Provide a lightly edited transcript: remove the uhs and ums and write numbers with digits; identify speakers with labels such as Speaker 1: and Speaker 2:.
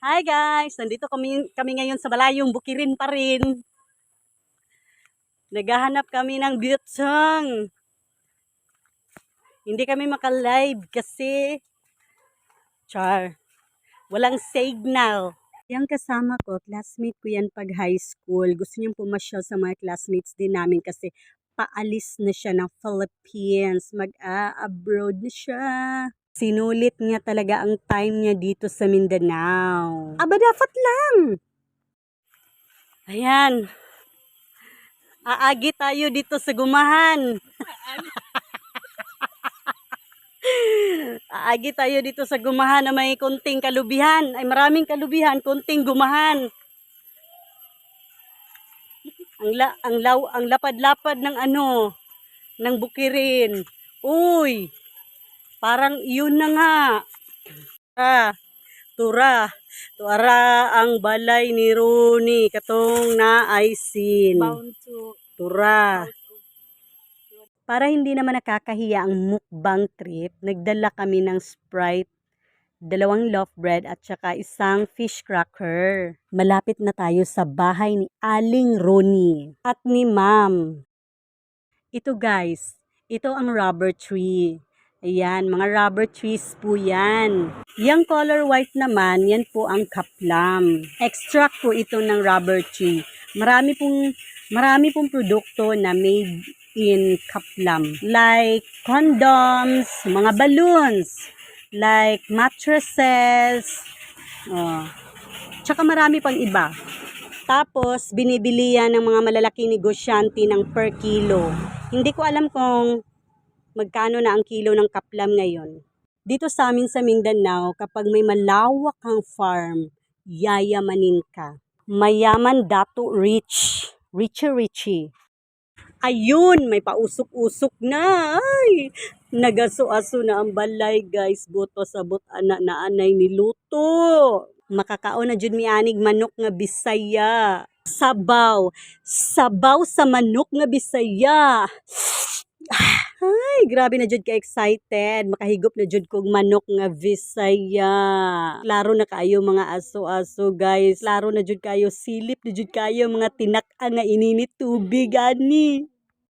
Speaker 1: Hi guys! Nandito kami ngayon sa Balayong Bukirin pa rin. Naghahanap kami ng bitsang. Hindi kami maka-live kasi walang signal. Yung kasama ko, classmate ko yan pag high school. Gusto niyang pumasyal sa mga classmates din namin kasi paalis na siya ng Philippines. Mag-abroad na siya. Sinulit niya talaga ang time niya dito sa Mindanao. Aba, dapat lang! Ayan. Aagi tayo dito sa gumahan. Aagi tayo dito sa gumahan na may konting kalubihan. Ay maraming kalubihan, konting gumahan. Ang lapad-lapad ng ng bukirin. Uy, parang iyon na nga. Tura, ang balay ni Rooney katong naaysin.
Speaker 2: Bound to
Speaker 1: Tura. Para hindi naman nakakahiya ang mukbang trip, nagdala kami ng Sprite, 2 loaf bread at saka isang fish cracker. Malapit na tayo sa bahay ni Aling Rooney at ni Ma'am. Ito guys, ito ang rubber tree. Ayan, mga rubber trees po yan. Yung color white naman, yan po ang kaplam. Extract po ito ng rubber tree. Marami pong produkto na made in kaplam. Like condoms, mga balloons, like mattresses, tsaka marami pang iba. Tapos, binibili yan ng mga malalaking negosyante ng per kilo. Hindi ko alam kung magkano na ang kilo ng kaplam ngayon. Dito sa amin sa Mindanao, kapag may malawak kang farm, yayamanin ka. Mayaman dato rich. Richie. Ayun, may pausok-usok na. Ay, nagaso-aso na ang balay guys. Buto sa but-ana na anay niluto. Makakaon na jud mi anig manok nga Bisaya. Sabaw sa manok nga Bisaya. Ay, grabe na jud ka excited. Makahigop na jud kog manok nga Bisaya. Klaro na kayo mga aso-aso guys. Klaro na jud kayo silip na jud kayo mga tinak-a nga ininit tubig ani.